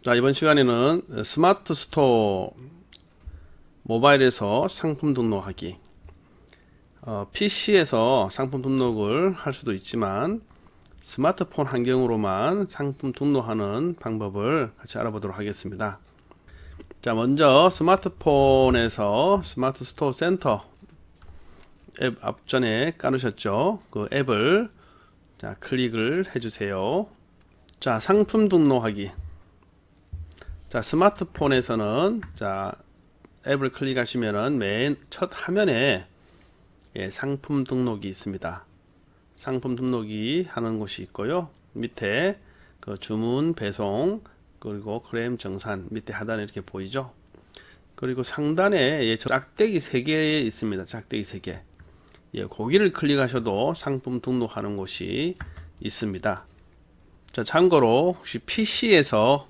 자, 이번 시간에는 스마트 스토어 모바일에서 상품 등록하기, PC에서 상품 등록을 할 수도 있지만 스마트폰 환경으로만 상품 등록하는 방법을 같이 알아보도록 하겠습니다. 자, 먼저 스마트폰에서 스마트 스토어 센터 앱 앞전에 깔으셨죠? 그 앱을 자, 클릭을 해주세요. 자, 상품 등록하기. 자, 스마트폰에서는 자, 앱을 클릭하시면은 맨 첫 화면에 상품 등록이 있습니다. 상품 등록이 하는 곳이 있고요. 밑에 그 주문, 배송, 그리고 클레임 정산 밑에 하단에 이렇게 보이죠. 그리고 상단에 짝대기 3개 있습니다. 짝대기 3개. 거기를 클릭하셔도 상품 등록하는 곳이 있습니다. 자, 참고로 혹시 PC에서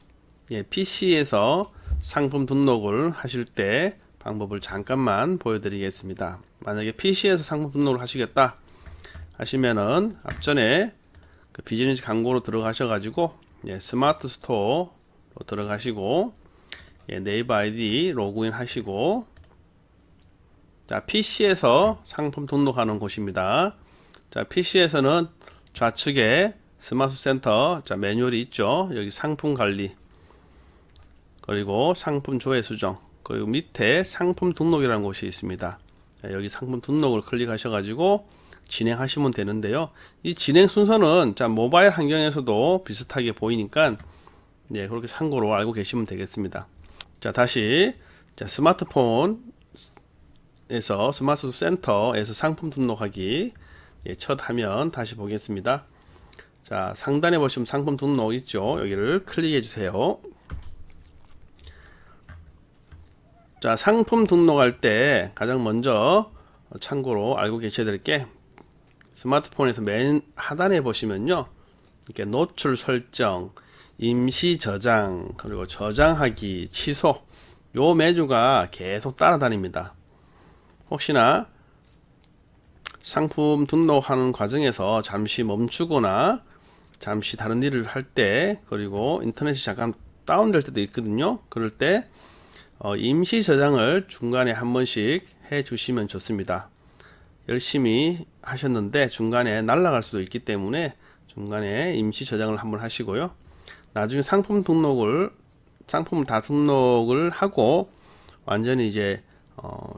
상품 등록을 하실 때 방법을 잠깐만 보여드리겠습니다. 만약에 PC에서 상품 등록을 하시겠다 하시면은 앞전에 그 비즈니스 광고로 들어가셔가지고 스마트 스토어로 들어가시고 네이버 아이디 로그인 하시고 자, PC에서 상품 등록하는 곳입니다. 자, PC에서는 좌측에 스마트 센터 자, 매뉴얼이 있죠. 여기 상품 관리, 그리고 상품 조회 수정, 그리고 밑에 상품 등록이라는 곳이 있습니다. 여기 상품 등록을 클릭하셔가지고 진행하시면 되는데요. 이 진행 순서는 자, 모바일 환경에서도 비슷하게 보이니까 그렇게 참고로 알고 계시면 되겠습니다. 자, 다시 자, 스마트폰에서 스마트 센터에서 상품 등록하기 첫 화면 다시 보겠습니다. 자, 상단에 보시면 상품 등록 있죠. 여기를 클릭해 주세요. 자, 상품 등록할 때 가장 먼저 참고로 알고 계셔야 될 게 스마트폰에서 맨 하단에 보시면요, 이렇게 노출 설정, 임시 저장, 그리고 저장하기, 취소, 요 메뉴가 계속 따라다닙니다. 혹시나 상품 등록하는 과정에서 잠시 멈추거나 잠시 다른 일을 할 때, 그리고 인터넷이 잠깐 다운될 때도 있거든요. 그럴 때 임시 저장을 중간에 한 번씩 해 주시면 좋습니다. 열심히 하셨는데 중간에 날아갈 수도 있기 때문에 중간에 임시 저장을 한번 하시고요. 나중에 상품을 다 등록을 하고 완전히 이제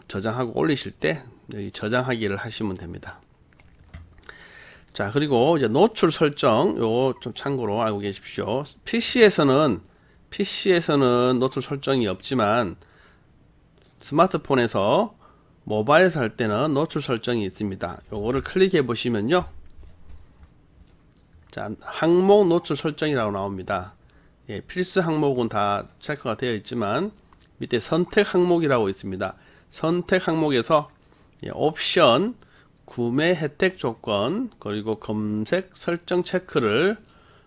저장하고 올리실 때 여기 저장하기를 하시면 됩니다. 자, 그리고 이제 노출 설정 요거 좀 참고로 알고 계십시오. PC에서는 노출 설정이 없지만 스마트폰에서 모바일에서 할 때는 노출 설정이 있습니다. 요거를 클릭해 보시면요, 자, 항목 노출 설정이라고 나옵니다. 필수 항목은 다 체크가 되어 있지만 밑에 선택 항목이라고 있습니다. 선택 항목에서 옵션, 구매 혜택 조건, 그리고 검색 설정 체크를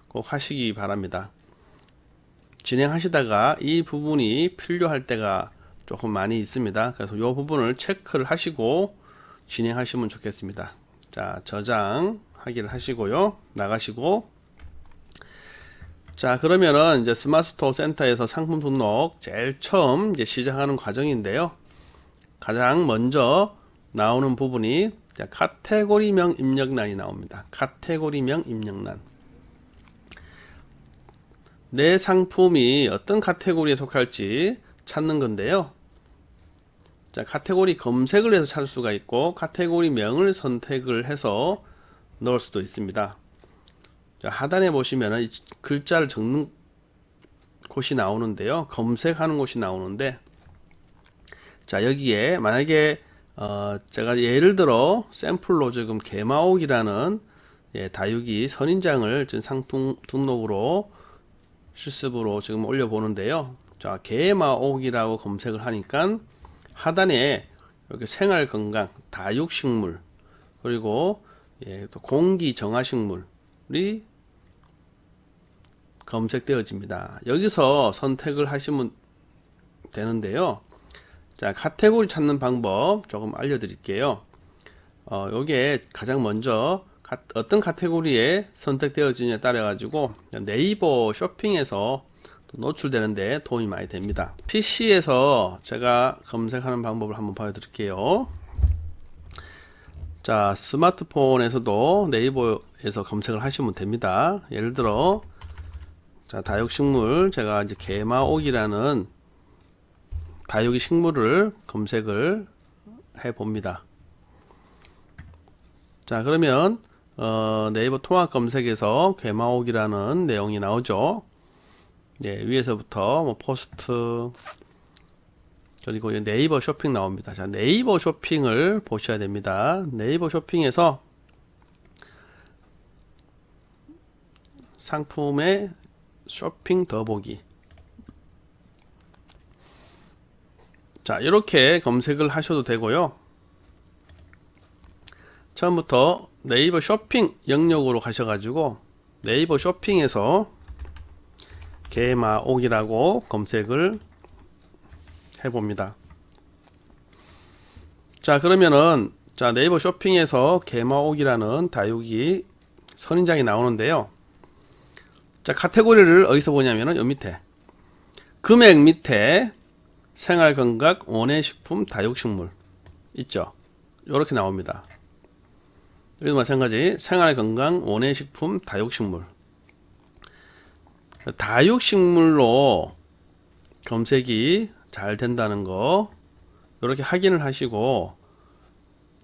꼭 하시기 바랍니다. 진행하시다가 이 부분이 필요할 때가 조금 많이 있습니다. 그래서 이 부분을 체크를 하시고 진행하시면 좋겠습니다. 자, 저장하기를 하시고요. 나가시고, 자, 그러면은 이제 스마트 스토어 센터에서 상품 등록 제일 처음 이제 시작하는 과정인데요. 가장 먼저 나오는 부분이 자, 카테고리명 입력란이 나옵니다. 카테고리명 입력란. 내 상품이 어떤 카테고리에 속할지 찾는 건데요. 자, 카테고리 검색을 해서 찾을 수가 있고 카테고리 명을 선택을 해서 넣을 수도 있습니다. 자, 하단에 보시면은 이 글자를 적는 곳이 나오는데요. 검색하는 곳이 나오는데, 자, 여기에 만약에 제가 예를 들어 샘플로 지금 개마옥이라는 다육이 선인장을 지금 상품 등록으로 실습으로 지금 올려보는데요. 자, 개마옥이라고 검색을 하니까 하단에 이렇게 생활건강, 다육식물, 그리고 또 공기정화식물이 검색되어집니다. 여기서 선택을 하시면 되는데요. 자, 카테고리 찾는 방법 조금 알려드릴게요. 요게 가장 먼저 어떤 카테고리에 선택되어지냐에 따라 가지고 네이버 쇼핑에서 노출되는데 도움이 많이 됩니다. PC에서 제가 검색하는 방법을 한번 보여드릴게요. 자, 스마트폰에서도 네이버에서 검색을 하시면 됩니다. 예를 들어, 자, 다육식물, 제가 이제 개마옥이라는 다육이 식물을 검색을 해 봅니다. 자, 그러면 네이버 통합 검색에서 개마옥이라는 내용이 나오죠. 네, 위에서부터 뭐 포스트, 그리고 네이버 쇼핑 나옵니다. 자, 네이버 쇼핑을 보셔야 됩니다. 네이버 쇼핑에서 상품의 쇼핑 더보기. 자, 이렇게 검색을 하셔도 되고요. 처음부터 네이버 쇼핑 영역으로 가셔가지고 네이버 쇼핑에서 개마옥이라고 검색을 해봅니다. 자, 그러면은 자, 네이버 쇼핑에서 개마옥이라는 다육이 선인장이 나오는데요. 자, 카테고리를 어디서 보냐면은 요 밑에 금액 밑에 생활건강 원예식품 다육식물 있죠. 요렇게 나옵니다. 여기도 마찬가지 생활건강 원예식품 다육식물, 다육식물로 검색이 잘 된다는 거 이렇게 확인을 하시고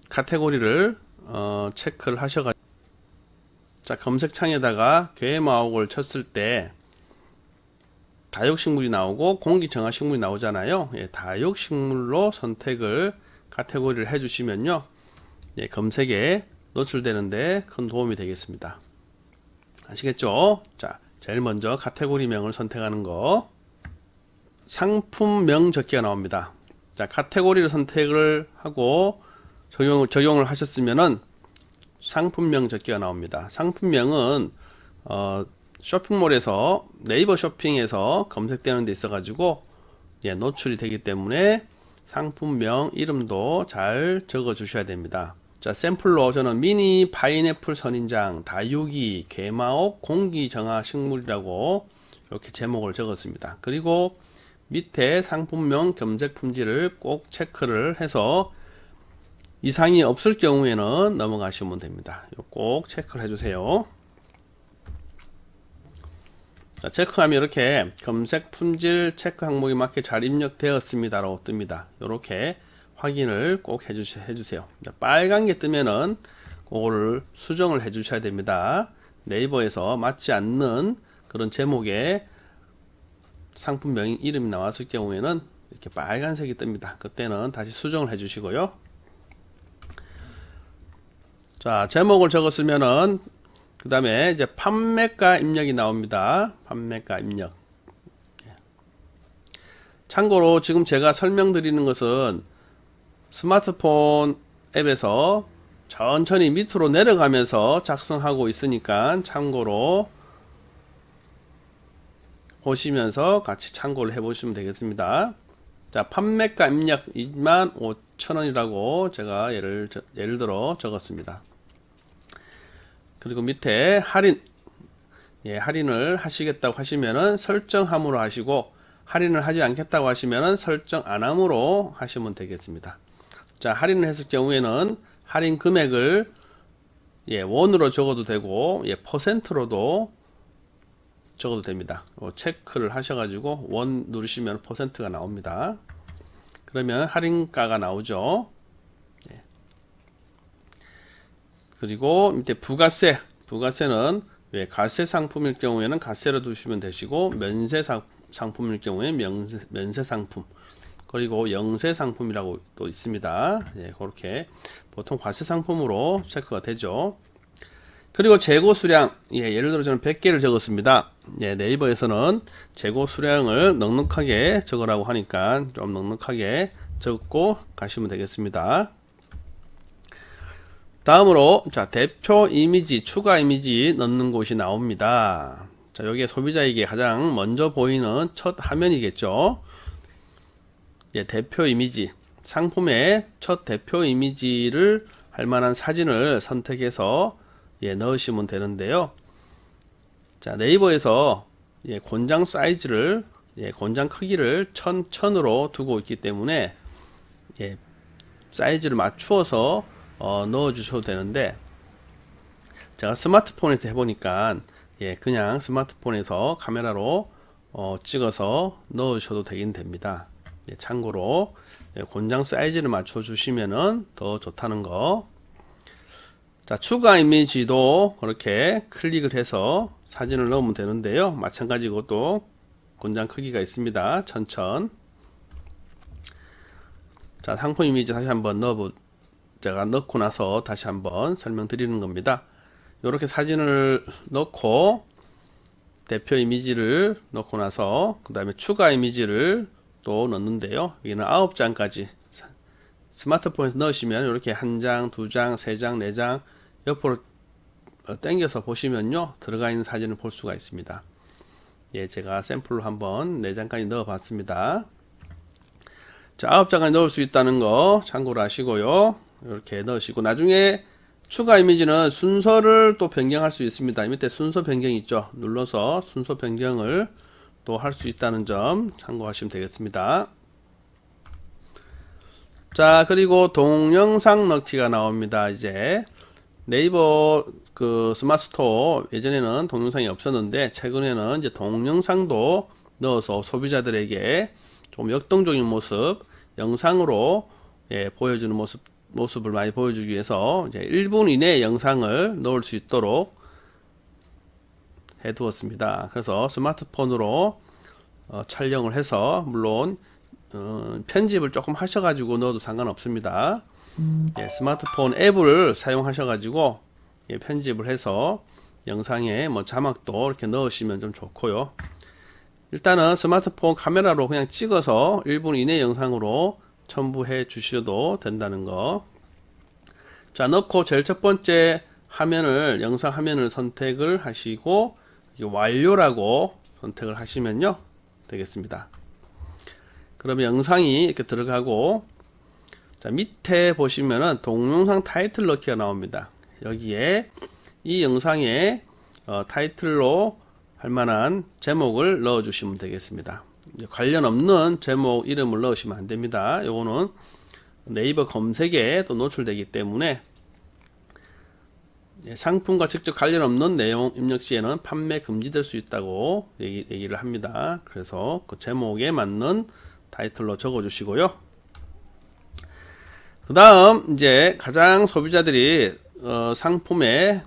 카테고리를 체크를 하셔가지고, 자, 검색창에다가 개마옥을 쳤을 때 다육식물이 나오고 공기정화식물이 나오잖아요. 예, 다육식물로 선택을 카테고리를 해주시면요, 예, 검색에 노출되는데 큰 도움이 되겠습니다. 아시겠죠? 자, 제일 먼저 카테고리명을 선택하는 거, 상품명 적기가 나옵니다. 자, 카테고리를 선택을 하고 적용을 하셨으면은 상품명 적기가 나옵니다. 상품명은 쇼핑몰에서 네이버 쇼핑에서 검색되는 데 있어 가지고, 예, 노출이 되기 때문에 상품명 이름도 잘 적어 주셔야 됩니다. 자, 샘플로 저는 미니 파인애플 선인장 다육이 개마옥 공기정화 식물이라고 이렇게 제목을 적었습니다. 그리고 밑에 상품명 검색 품질을 꼭 체크를 해서 이상이 없을 경우에는 넘어가시면 됩니다. 꼭 체크를 해주세요. 자, 체크하면 이렇게 검색 품질 체크 항목에 맞게 잘 입력되었습니다 라고 뜹니다. 이렇게 확인을 꼭 해주세요. 빨간 게 뜨면은 그거를 수정을 해 주셔야 됩니다. 네이버에서 맞지 않는 그런 제목의 상품명 이름이 나왔을 경우에는 이렇게 빨간색이 뜹니다. 그때는 다시 수정을 해 주시고요. 자, 제목을 적었으면은 그 다음에 이제 판매가 입력이 나옵니다. 판매가 입력. 참고로 지금 제가 설명드리는 것은 스마트폰 앱에서 천천히 밑으로 내려가면서 작성하고 있으니까 참고로 보시면서 같이 참고를 해 보시면 되겠습니다. 자, 판매가 입력 25,000원이라고 제가 예를 들어 적었습니다. 그리고 밑에 할인, 예, 할인을 하시겠다고 하시면은 설정함으로 하시고, 할인을 하지 않겠다고 하시면은 설정 안함으로 하시면 되겠습니다. 자, 할인을 했을 경우에는 할인 금액을, 예, 원으로 적어도 되고, 예, 퍼센트로도 적어도 됩니다. 체크를 하셔가지고 원 누르시면 퍼센트가 나옵니다. 그러면 할인가가 나오죠. 예. 그리고 밑에 부가세, 부가세는, 예, 가세 상품일 경우에는 가세로 두시면 되시고, 면세 상품일 경우에 면세 상품, 그리고 영세 상품이라고 또 있습니다. 예, 그렇게 보통 과세 상품으로 체크가 되죠. 그리고 재고 수량, 예, 예를 들어 저는 100개를 적었습니다. 예, 네이버에서는 재고 수량을 넉넉하게 적으라고 하니까 좀 넉넉하게 적고 가시면 되겠습니다. 다음으로, 자, 대표 이미지, 추가 이미지 넣는 곳이 나옵니다. 자, 여기에 소비자에게 가장 먼저 보이는 첫 화면이겠죠. 예, 대표 이미지, 상품의 첫 대표 이미지를 할 만한 사진을 선택해서, 예, 넣으시면 되는데요. 자, 네이버에서 권장 사이즈를 권장 크기를 1000으로 두고 있기 때문에 사이즈를 맞추어서 넣어 주셔도 되는데, 제가 스마트폰에서 해보니까 그냥 스마트폰에서 카메라로 찍어서 넣어 주셔도 되긴 됩니다. 참고로 권장 사이즈를 맞춰 주시면은 더 좋다는 거. 자, 추가 이미지도 그렇게 클릭을 해서 사진을 넣으면 되는데요, 마찬가지고 또 권장 크기가 있습니다. 1000. 자, 상품 이미지 다시 한번 제가 넣고 나서 다시 한번 설명드리는 겁니다. 이렇게 사진을 넣고 대표 이미지를 넣고 나서 그 다음에 추가 이미지를 또 넣는데요, 여기는 9장까지 스마트폰에서 넣으시면 이렇게 1장, 2장, 3장, 4장 옆으로 당겨서 보시면요, 들어가 있는 사진을 볼 수가 있습니다. 제가 샘플로 한번 4장까지 넣어 봤습니다. 자, 9장까지 넣을 수 있다는 거 참고로 하시고요, 이렇게 넣으시고, 나중에 추가 이미지는 순서를 또 변경할 수 있습니다. 밑에 순서 변경이 있죠. 눌러서 순서 변경을 또 할 수 있다는 점 참고하시면 되겠습니다. 자, 그리고 동영상 넣기가 나옵니다. 이제 네이버 그 스마트 스토어, 예전에는 동영상이 없었는데 최근에는 이제 동영상도 넣어서 소비자들에게 좀 역동적인 모습, 영상으로 보여주는 모습을 많이 보여주기 위해서 이제 1분 이내의 영상을 넣을 수 있도록 해두었습니다. 그래서 스마트폰으로 촬영을 해서, 물론 편집을 조금 하셔가지고 넣어도 상관없습니다. 스마트폰 앱을 사용하셔가지고 편집을 해서 영상에 뭐 자막도 이렇게 넣으시면 좀 좋고요. 일단은 스마트폰 카메라로 그냥 찍어서 1분 이내 영상으로 첨부해 주셔도 된다는 거. 자, 넣고 제일 첫 번째 화면을, 영상 화면을 선택을 하시고 완료라고 선택을 하시면요 되겠습니다. 그러면 영상이 이렇게 들어가고, 자, 밑에 보시면은 동영상 타이틀 넣기가 나옵니다. 여기에 이 영상에 타이틀로 할 만한 제목을 넣어 주시면 되겠습니다. 관련 없는 제목 이름을 넣으시면 안 됩니다. 요거는 네이버 검색에 또 노출되기 때문에 상품과 직접 관련 없는 내용 입력 시에는 판매 금지될 수 있다고 얘기를 합니다. 그래서 그 제목에 맞는 타이틀로 적어 주시고요. 그 다음 이제 가장 소비자들이 상품의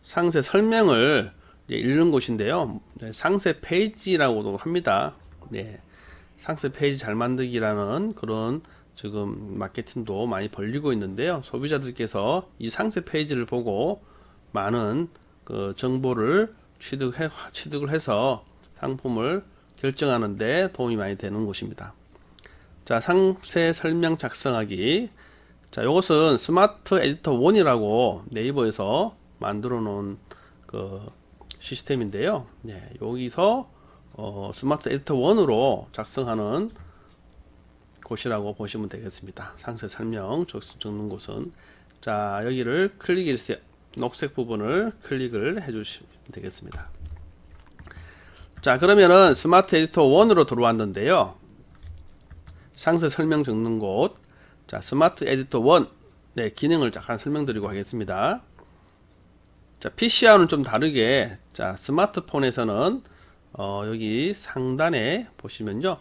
상세 설명을 읽는 곳인데요, 상세 페이지라고도 합니다. 상세 페이지 잘 만들기라는 그런 지금 마케팅도 많이 벌리고 있는데요, 소비자들께서 이 상세 페이지를 보고 많은 그 정보를 취득을 해서 상품을 결정하는데 도움이 많이 되는 곳입니다. 자, 상세 설명 작성하기. 자, 이것은 스마트 에디터 1이라고 네이버에서 만들어 놓은 그 시스템인데요, 여기서 스마트 에디터 1으로 작성하는 곳이라고 보시면 되겠습니다. 상세 설명 적는 곳은. 자, 여기를 클릭해주세요. 녹색 부분을 클릭을 해주시면 되겠습니다. 자, 그러면은 스마트 에디터 1으로 들어왔는데요, 상세 설명 적는 곳. 자, 스마트 에디터 1 기능을 잠깐 설명드리고 하겠습니다. 자, PC와는 좀 다르게, 자, 스마트폰에서는 여기 상단에 보시면요,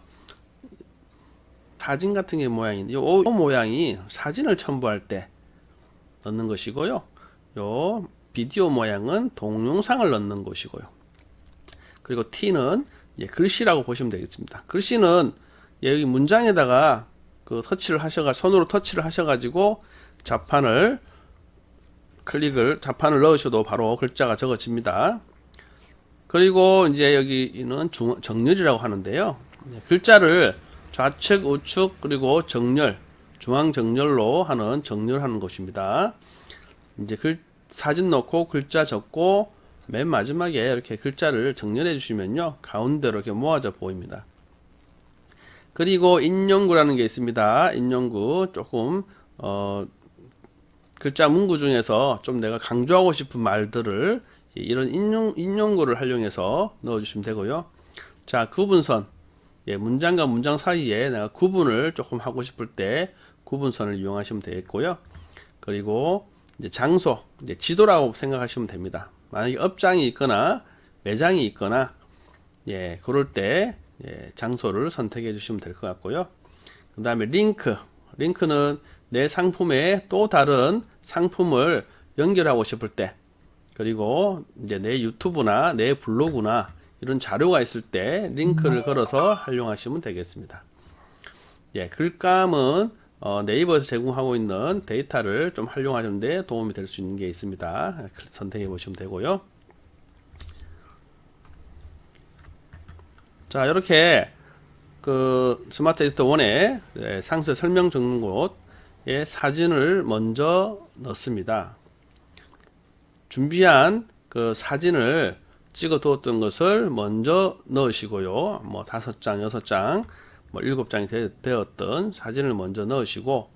사진 같은 게 모양인데, 요 모양이 사진을 첨부할 때 넣는 것이고요, 요 비디오 모양은 동영상을 넣는 것이고요, 그리고 T는 글씨라고 보시면 되겠습니다. 글씨는 여기 문장에다가 그 손으로 터치를 하셔가지고 자판을 넣으셔도 바로 글자가 적어집니다. 그리고 이제 여기는 정렬이라고 하는데요, 글자를 좌측, 우측, 그리고 정렬, 중앙 정렬로 하는 정렬하는 것입니다. 이제 사진 넣고 글자 적고 맨 마지막에 이렇게 글자를 정렬해 주시면요, 가운데로 이렇게 모아져 보입니다. 그리고 인용구라는 게 있습니다. 인용구, 조금 글자 문구 중에서 좀 내가 강조하고 싶은 말들을 이런 인용구를 활용해서 넣어주시면 되고요. 자, 구분선. 문장과 문장 사이에 내가 구분을 조금 하고 싶을 때 구분선을 이용하시면 되겠고요. 그리고 이제 장소, 이제 지도라고 생각하시면 됩니다. 만약에 업장이 있거나 매장이 있거나 그럴 때 장소를 선택해 주시면 될 것 같고요. 그 다음에 링크는 내 상품에 또 다른 상품을 연결하고 싶을 때, 그리고 이제 내 유튜브나 내 블로그나 이런 자료가 있을 때 링크를 걸어서 활용하시면 되겠습니다. 글감은 네이버에서 제공하고 있는 데이터를 좀 활용하는데 도움이 될 수 있는 게 있습니다. 선택해 보시면 되고요. 자, 이렇게 그 스마트 에디터 1에 상세 설명 적는 곳에 사진을 먼저 넣습니다. 준비한 그 사진을 찍어 두었던 것을 먼저 넣으시고요. 뭐 5장, 6장, 뭐 7장이 되었던 사진을 먼저 넣으시고,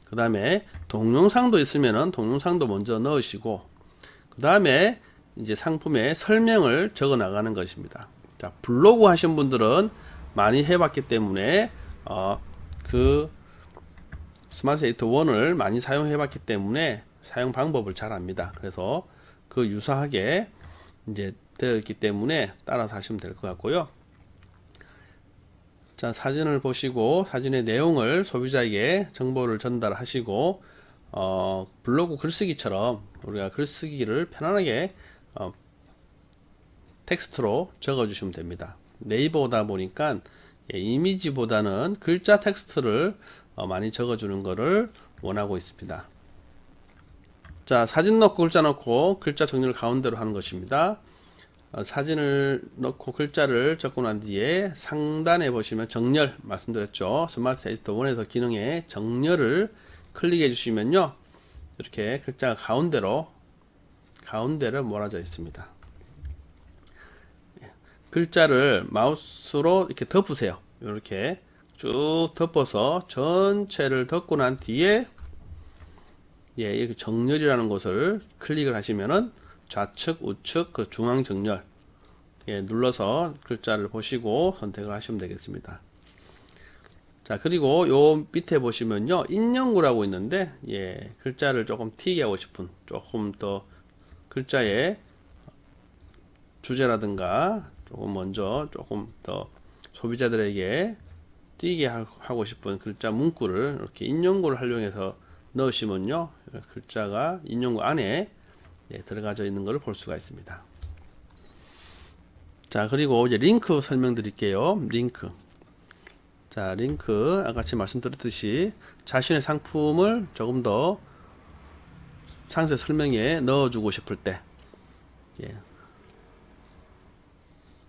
그 다음에 동영상도 있으면은 동영상도 먼저 넣으시고, 그 다음에 이제 상품의 설명을 적어 나가는 것입니다. 자, 블로그 하신 분들은 많이 해봤기 때문에 그 스마트 에디터 1을 많이 사용해 봤기 때문에 사용 방법을 잘 압니다. 그래서 그 유사하게 이제 되어 있기 때문에 따라서 하시면 될 것 같고요. 자, 사진을 보시고 사진의 내용을 소비자에게 정보를 전달하시고 블로그 글쓰기처럼 우리가 글쓰기를 편안하게 텍스트로 적어 주시면 됩니다. 네이버다 보니까 이미지보다는 글자 텍스트를 많이 적어 주는 것을 원하고 있습니다. 자, 사진 넣고 글자 넣고 글자 정렬을 가운데로 하는 것입니다. 사진을 넣고 글자를 적고 난 뒤에 상단에 보시면 정렬 말씀드렸죠. 스마트 에디터 1에서 기능에 정렬을 클릭해 주시면요, 이렇게 글자가 가운데로 몰아져 있습니다. 글자를 마우스로 이렇게 덮으세요. 이렇게 쭉 덮어서 전체를 덮고 난 뒤에 이렇게 정렬이라는 곳을 클릭을 하시면은 좌측, 우측, 그 중앙 정렬 눌러서 글자를 보시고 선택을 하시면 되겠습니다. 자, 그리고 요 밑에 보시면요, 인용구라고 있는데 글자를 조금 튀게 하고 싶은, 조금 더 글자의 주제라든가 조금 더 소비자들에게 띄게 하고 싶은 글자 문구를 이렇게 인용구를 활용해서 넣으시면요, 글자가 인용구 안에 들어가져 있는 것을 볼 수가 있습니다. 자, 그리고 이제 링크 설명드릴게요. 자, 링크 아까 같이 말씀드렸듯이 자신의 상품을 조금 더 상세 설명에 넣어주고 싶을 때,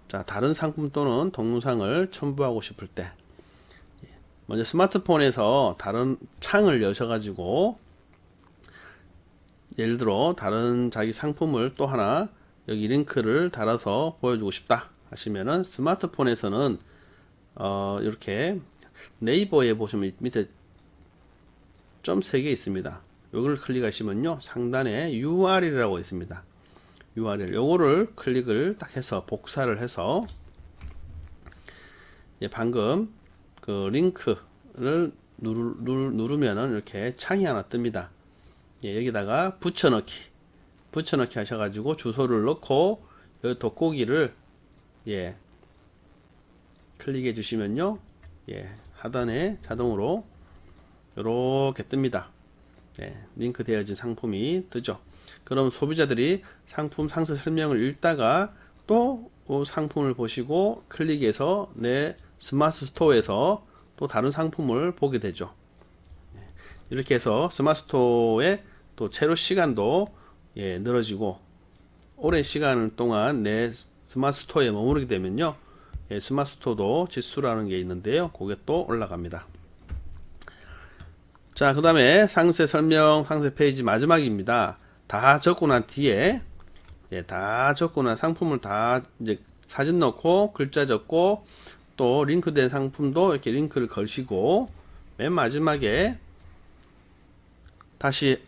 자, 다른 상품 또는 동영상을 첨부하고 싶을 때, 먼저 스마트폰에서 다른 창을 여셔가지고 예를 들어 다른 자기 상품을 또 하나 여기 링크를 달아서 보여주고 싶다 하시면은 스마트폰에서는 이렇게 네이버에 보시면 밑에 점 3개 있습니다. 이걸 클릭하시면요, 상단에 URL이라고 있습니다. URL 요거를 클릭을 딱 해서 복사를 해서 방금 그 링크를 누르면은 이렇게 창이 하나 뜹니다. 여기다가 붙여넣기 하셔가지고 주소를 넣고 여기 돋보기를 클릭해 주시면요, 하단에 자동으로 이렇게 뜹니다. 링크 되어진 상품이 뜨죠. 그럼 소비자들이 상품 상세 설명을 읽다가 또 상품을 보시고 클릭해서 내 스마트 스토어에서 또 다른 상품을 보게 되죠. 이렇게 해서 스마트 스토어의 또 체류 시간도 늘어지고, 오랜 시간 동안 내 스마트 스토어에 머무르게 되면요, 스마트 스토어도 지수라는 게 있는데요, 그게 또 올라갑니다. 자, 그 다음에 상세 설명, 상세 페이지 마지막입니다. 다 적고 난 뒤에, 다 적고 난 상품을 다 이제 사진 넣고 글자 적고 또 링크된 상품도 이렇게 링크를 걸시고 맨 마지막에 다시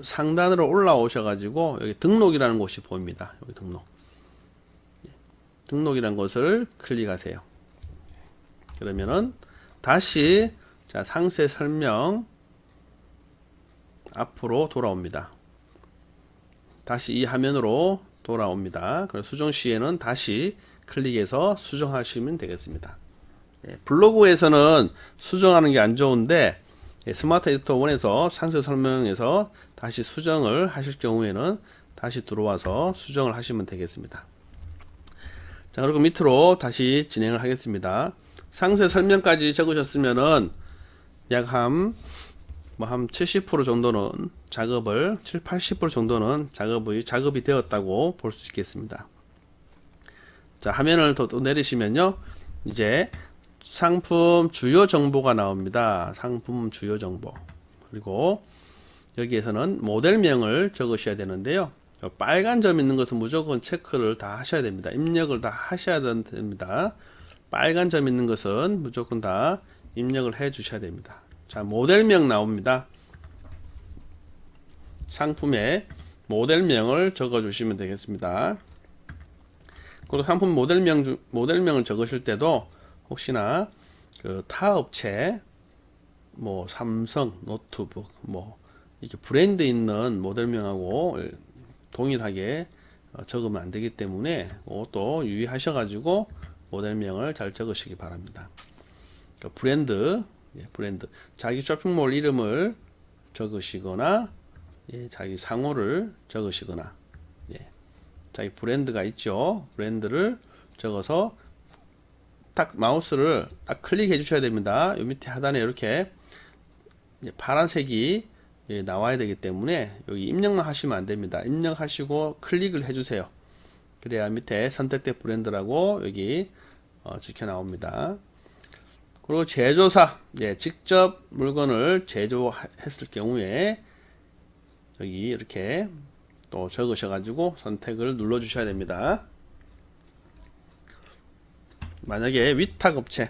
상단으로 올라오셔가지고 여기 등록이라는 곳이 보입니다. 여기 등록이라는 곳을 클릭하세요. 그러면은 다시 자 상세 설명 앞으로 돌아옵니다. 다시 이 화면으로 돌아옵니다. 그래서 수정 시에는 다시 클릭해서 수정하시면 되겠습니다. 블로그에서는 수정하는 게 안 좋은데 스마트 에디터 1에서 상세 설명에서 다시 수정을 하실 경우에는 다시 들어와서 수정을 하시면 되겠습니다. 자, 그리고 밑으로 다시 진행을 하겠습니다. 상세 설명까지 적으셨으면은 약 한 70% 정도는 작업을 70-80% 정도는 작업이 되었다고 볼 수 있겠습니다. 자, 화면을 더 내리시면요, 이제 상품 주요 정보가 나옵니다. 상품 주요 정보. 그리고 여기에서는 모델명을 적으셔야 되는데요, 빨간 점 있는 것은 무조건 체크를 다 하셔야 됩니다. 입력을 다 하셔야 됩니다. 빨간 점 있는 것은 무조건 다 입력을 해 주셔야 됩니다. 자, 모델명 나옵니다. 상품의 모델명을 적어 주시면 되겠습니다. 그리고 상품 모델명을 적으실 때도 혹시나 그 타 업체 뭐 삼성, 노트북 뭐 이렇게 브랜드 있는 모델명하고 동일하게 적으면 안 되기 때문에 그것도 유의하셔 가지고 모델명을 잘 적으시기 바랍니다. 브랜드 자기 쇼핑몰 이름을 적으시거나 자기 상호를 적으시거나 자기 브랜드가 있죠. 브랜드를 적어서 딱 마우스를 딱 클릭해 주셔야 됩니다. 요 밑에 하단에 이렇게 파란색이 나와야 되기 때문에 여기 입력만 하시면 안 됩니다. 입력하시고 클릭을 해 주세요. 그래야 밑에 선택된 브랜드라고 여기 적혀 나옵니다. 그리고 제조사, 직접 물건을 제조했을 경우에 여기 이렇게 또 적으셔가지고 선택을 눌러 주셔야 됩니다. 만약에 위탁업체가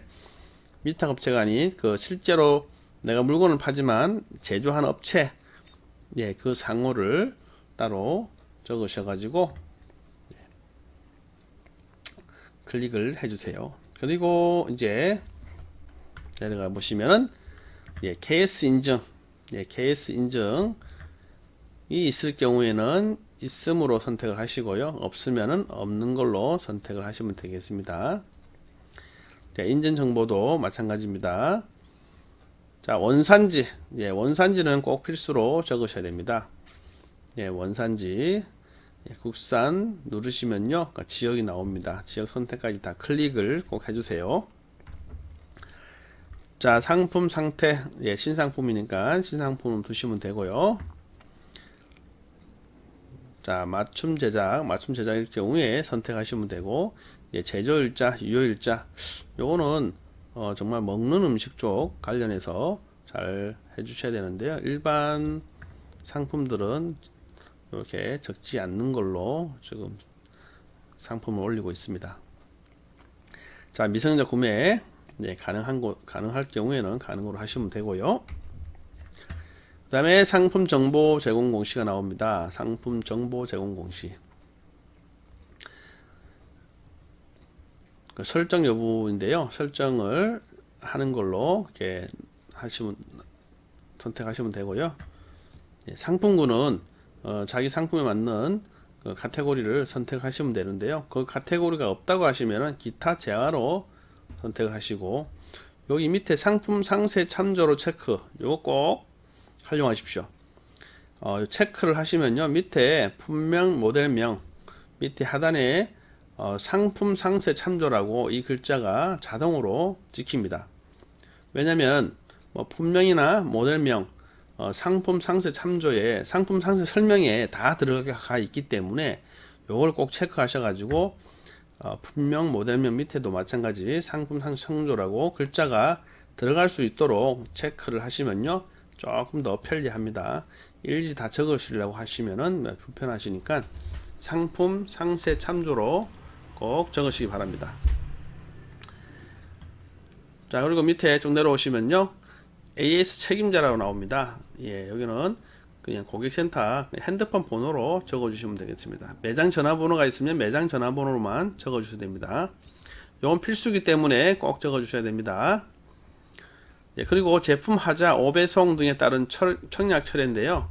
아닌 그 실제로 내가 물건을 파지만 제조하는 업체, 그 상호를 따로 적으셔가지고 클릭을 해주세요. 그리고 이제 내려가 보시면은 KS 인증, KS 인증이 있을 경우에는 있음으로 선택을 하시고요, 없으면은 없는 걸로 선택을 하시면 되겠습니다. 자, 인증 정보도 마찬가지입니다. 자, 원산지, 원산지는 꼭 필수로 적으셔야 됩니다. 원산지, 국산 누르시면요, 지역이 나옵니다. 지역 선택까지 다 클릭을 꼭 해주세요. 자, 상품 상태, 신상품이니까 신상품을 두시면 되고요. 자, 맞춤 제작일 경우에 선택하시면 되고, 제조일자, 유효일자, 요거는 정말 먹는 음식 쪽 관련해서 잘 해주셔야 되는데요. 일반 상품들은 이렇게 적지 않는 걸로 지금 상품을 올리고 있습니다. 자, 미성년자 구매 가능할 경우에는 가능으로 하시면 되고요. 그 다음에 상품 정보 제공 공시가 나옵니다. 상품 정보 제공 공시. 그 설정 여부인데요. 설정을 하는 걸로 이렇게 선택하시면 되고요. 상품군은 자기 상품에 맞는 그 카테고리를 선택하시면 되는데요. 그 카테고리가 없다고 하시면은 기타 재화로 선택을 하시고, 여기 밑에 상품 상세 참조로 체크, 요거 꼭 활용하십시오. 체크를 하시면요, 밑에 품명 모델명 밑에 하단에 상품 상세 참조라고 이 글자가 자동으로 찍힙니다. 왜냐면 품명이나 모델명, 상품 상세 참조에 상품 상세 설명에 다 들어가 있기 때문에 요걸 꼭 체크하셔 가지고 품명 모델명 밑에도 마찬가지 상품 상세 참조라고 글자가 들어갈 수 있도록 체크를 하시면요, 조금 더 편리합니다. 일일이 다 적으시려고 하시면은 불편하시니까 상품 상세 참조로 꼭 적으시기 바랍니다. 자, 그리고 밑에 좀 내려오시면요, AS 책임자라고 나옵니다. 여기는 그냥 고객센터 핸드폰 번호로 적어 주시면 되겠습니다. 매장 전화번호가 있으면 매장 전화번호로만 적어 주셔도 됩니다. 이건 필수기 때문에 꼭 적어 주셔야 됩니다. 예, 그리고 제품 하자 5배송 등에 따른 청약 철회인데요.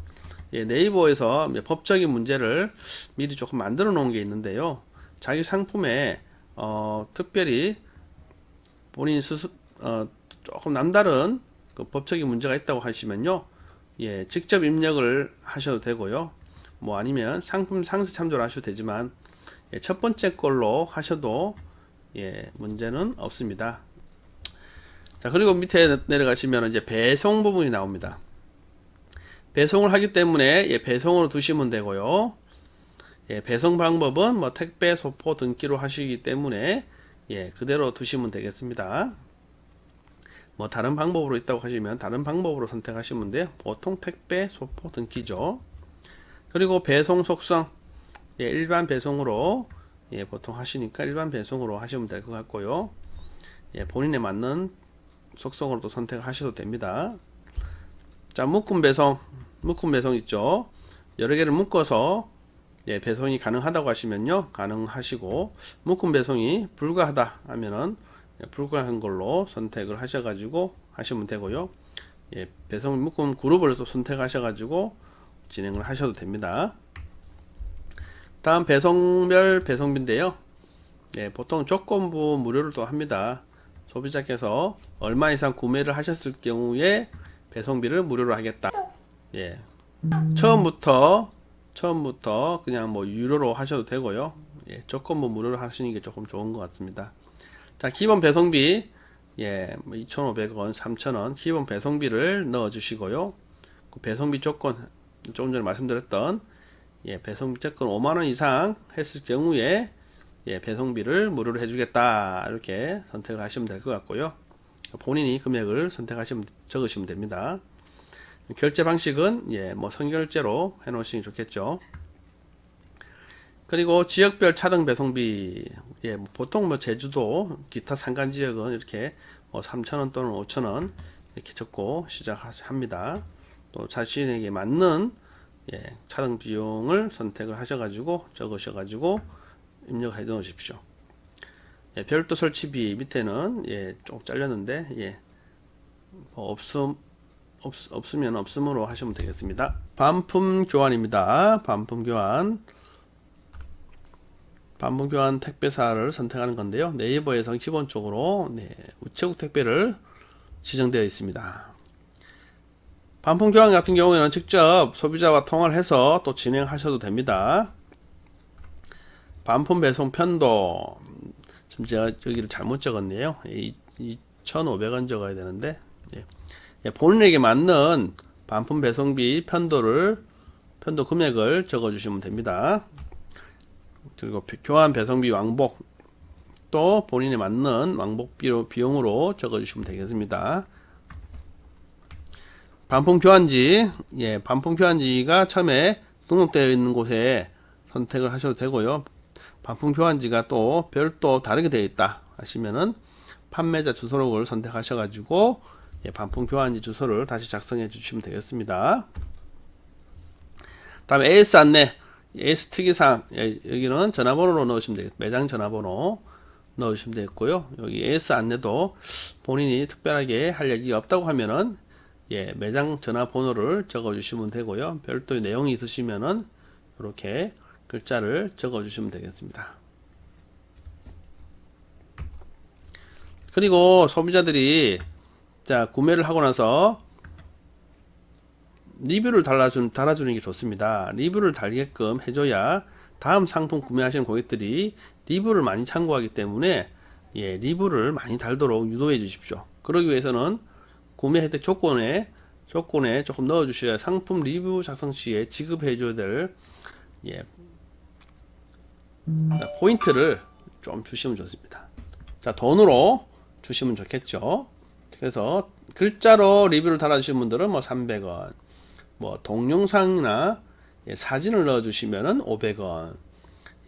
예, 네이버에서 법적인 문제를 미리 조금 만들어 놓은 게 있는데요. 자기 상품에 특별히 본인 조금 남다른 그 법적인 문제가 있다고 하시면요, 예, 직접 입력을 하셔도 되고요. 뭐 아니면 상품 상세 참조를 하셔도 되지만, 예, 첫 번째 걸로 하셔도 예, 문제는 없습니다. 자, 그리고 밑에 내려가시면 이제 배송 부분이 나옵니다. 배송을 하기 때문에 예, 배송으로 두시면 되고요. 예, 배송 방법은 뭐 택배, 소포, 등기로 하시기 때문에 예, 그대로 두시면 되겠습니다. 뭐 다른 방법으로 있다고 하시면 다른 방법으로 선택하시면 돼요. 보통 택배, 소포, 등기죠. 그리고 배송 속성, 예, 일반 배송으로 예, 보통 하시니까 일반 배송으로 하시면 될 것 같고요. 예, 본인에 맞는 속성으로도 선택을 하셔도 됩니다. 자, 묶음 배송 있죠. 여러 개를 묶어서 예, 배송이 가능하다고 하시면요, 가능하시고, 묶음 배송이 불가하다 하면은 예, 불가한 걸로 선택을 하셔가지고 하시면 되고요. 예, 배송 묶음 그룹을 또 선택하셔가지고 진행을 하셔도 됩니다. 다음 배송별 배송비인데요. 예, 보통 조건부 무료를 또 합니다. 소비자께서 얼마 이상 구매를 하셨을 경우에 배송비를 무료로 하겠다. 예, 처음부터 그냥 뭐 유료로 하셔도 되고요. 예, 조건부 무료로 하시는 게 조금 좋은 것 같습니다. 자, 기본 배송비 예, 2,500원, 3,000원 기본 배송비를 넣어 주시고요. 그 배송비 조건 조금 전에 말씀드렸던 예, 배송비 조건 5만원 이상 했을 경우에 예, 배송비를 무료로 해주겠다, 이렇게 선택을 하시면 될 것 같고요. 본인이 금액을 적으시면 됩니다. 결제 방식은 예, 뭐 선결제로 해 놓으시는 게 좋겠죠. 그리고 지역별 차등 배송비, 예, 뭐 보통 뭐 제주도 기타 산간 지역은 이렇게 3,000원 또는 5,000원 이렇게 적고 시작합니다. 또 자신에게 맞는 예, 차등 비용을 선택을 하셔가지고 적으셔가지고 입력해 놓으십시오. 예, 별도 설치비 밑에는 예, 좀 잘렸는데 예, 뭐 없으면 없음으로 하시면 되겠습니다. 반품 교환입니다. 반품 교환 택배사를 선택하는 건데요. 네이버에서 기본적으로 네, 우체국 택배를 지정되어 있습니다. 반품 교환 같은 경우에는 직접 소비자와 통화를 해서 또 진행하셔도 됩니다. 반품 배송 편도, 지금 제가 여기를 잘못 적었네요. 2,500원 적어야 되는데 예, 본인에게 맞는 반품 배송비 편도 금액을 적어 주시면 됩니다. 그리고 교환 배송비 왕복 또 본인에 맞는 왕복 비용으로 적어 주시면 되겠습니다. 반품 교환지, 예, 반품 교환지가 처음에 등록되어 있는 곳에 선택을 하셔도 되고요. 반품 교환지가 또 별도 다르게 되어 있다 하시면은 판매자 주소록을 선택하셔가지고 예, 반품 교환지 주소를 다시 작성해 주시면 되겠습니다. 다음에 AS 안내, AS 특이사항, 예, 여기는 전화번호로 넣으시면 되겠습니다. 매장 전화번호 넣으시면 되겠고요. 여기 AS 안내도 본인이 특별하게 할 얘기가 없다고 하면은 예, 매장 전화번호를 적어 주시면 되고요. 별도의 내용이 있으시면은 이렇게 글자를 적어 주시면 되겠습니다. 그리고 소비자들이 자, 구매를 하고 나서 리뷰를 달아주는 게 좋습니다. 리뷰를 달게끔 해줘야 다음 상품 구매하시는 고객들이 리뷰를 많이 참고하기 때문에 예, 리뷰를 많이 달도록 유도해 주십시오. 그러기 위해서는 구매 혜택 조건에 조금 넣어 주셔야 상품 리뷰 작성 시에 지급해 줘야 될 예, 포인트를 좀 주시면 좋습니다. 자, 돈으로 주시면 좋겠죠. 그래서 글자로 리뷰를 달아주신 분들은 뭐 300원, 뭐 동영상이나 예, 사진을 넣어주시면은 500원,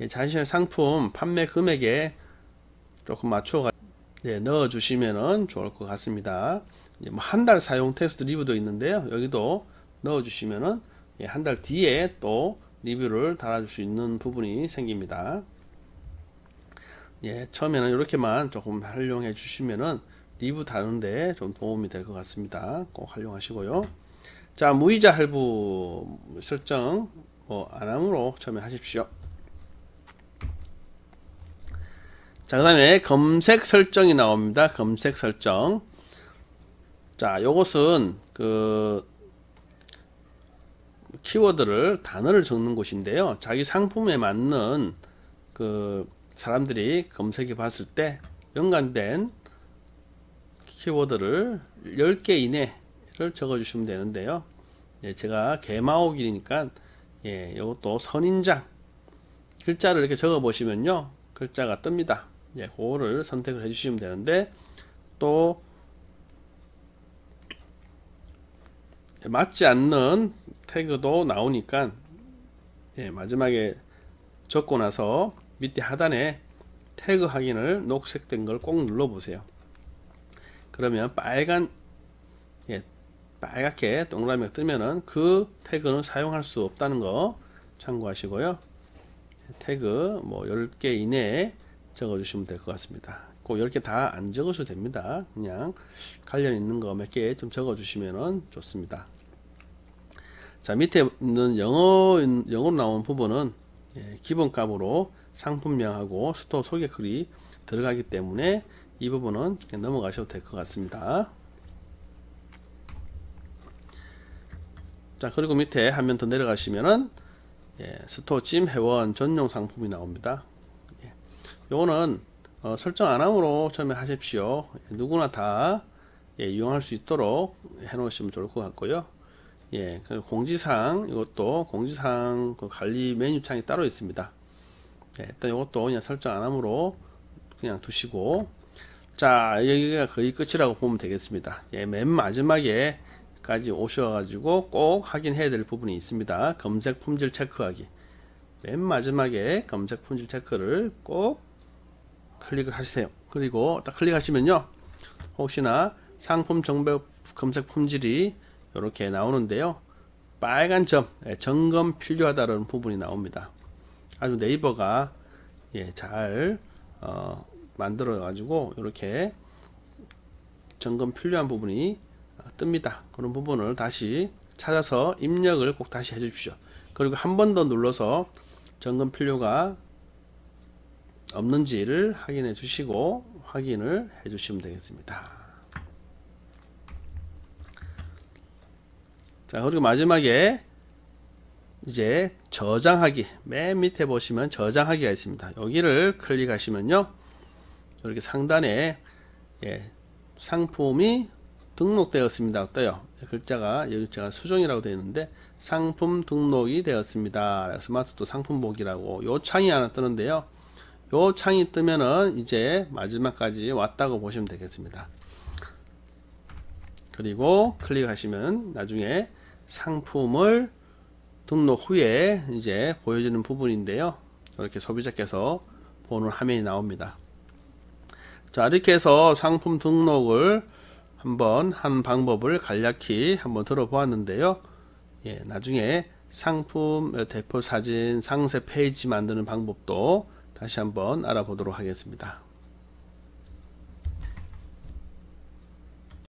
예, 자신의 상품 판매 금액에 조금 맞춰가 예, 넣어주시면은 좋을 것 같습니다. 뭐 한 달 사용 테스트 리뷰도 있는데요. 여기도 넣어주시면은 한 달 뒤에 또 리뷰를 달아줄 수 있는 부분이 생깁니다. 처음에는 이렇게만 조금 활용해 주시면은 리뷰 다루는데 좀 도움이 될 것 같습니다. 꼭 활용하시고요. 자, 무이자 할부 설정 안함으로 처음에 하십시오. 자, 그 다음에 검색 설정이 나옵니다. 검색 설정. 자, 요것은 그 키워드를 단어를 적는 곳인데요. 자기 상품에 맞는 그 사람들이 검색해 봤을 때 연관된 키워드를 10개 이내를 적어 주시면 되는데요. 제가 개마오길이니까 이것도 선인장 글자를 이렇게 적어 보시면요, 글자가 뜹니다. 그거를 선택을 해 주시면 되는데, 또 맞지 않는 태그도 나오니까 마지막에 적고 나서 밑에 하단에 태그 확인을 녹색된 걸 꼭 눌러 보세요. 그러면 빨갛게 동그라미가 뜨면은 그 태그는 사용할 수 없다는 거 참고하시고요. 태그 10개 이내에 적어 주시면 될 것 같습니다. 꼭 10개 다 안 적으셔도 됩니다. 그냥 관련 있는 거 몇 개 좀 적어 주시면 좋습니다. 자, 밑에 있는 영어로 나온 부분은 기본값으로 상품명하고 스토어 소개 글이 들어가기 때문에 이 부분은 그냥 넘어가셔도 될 것 같습니다. 자, 그리고 밑에 한 면 더 내려가시면은 스토어찜 회원 전용 상품이 나옵니다. 요거는 설정 안함으로 처음에 하십시오. 누구나 다 이용할 수 있도록 해 놓으시면 좋을 것 같고요. 그리고 공지사항, 이것도 공지사항 그 관리 메뉴창이 따로 있습니다. 일단 이것도 그냥 설정 안함으로 그냥 두시고, 자, 여기가 거의 끝이라고 보면 되겠습니다. 맨 마지막에까지 오셔가지고 꼭 확인해야 될 부분이 있습니다. 검색 품질 체크하기. 맨 마지막에 검색 품질 체크를 꼭 클릭을 하세요. 그리고 딱 클릭하시면요, 혹시나 상품 정보 검색 품질이 이렇게 나오는데요, 빨간 점 점검 필요하다는 부분이 나옵니다. 아주 네이버가 잘 만들어 가지고 이렇게 점검 필요한 부분이 뜹니다. 그런 부분을 다시 찾아서 입력을 꼭 다시 해 주십시오. 그리고 한 번 더 눌러서 점검 필요가 없는지를 확인해 주시고 확인을 해 주시면 되겠습니다. 자, 그리고 마지막에 이제 저장하기, 맨 밑에 보시면 저장하기가 있습니다. 여기를 클릭하시면요, 이렇게 상단에 상품이 등록되었습니다. 어때요? 글자가 여기 제가 수정이라고 되어 있는데 상품 등록이 되었습니다. 스마트 상품 보기라고 요 창이 하나 뜨는데요, 요 창이 뜨면은 이제 마지막까지 왔다고 보시면 되겠습니다. 그리고 클릭하시면 나중에 상품을 등록 후에 이제 보여지는 부분인데요, 이렇게 소비자께서 보는 화면이 나옵니다. 자, 이렇게 해서 상품 등록을 한번 한 방법을 간략히 한번 들어보았는데요. 나중에 상품 대표 사진 상세 페이지 만드는 방법도 다시 한번 알아보도록 하겠습니다.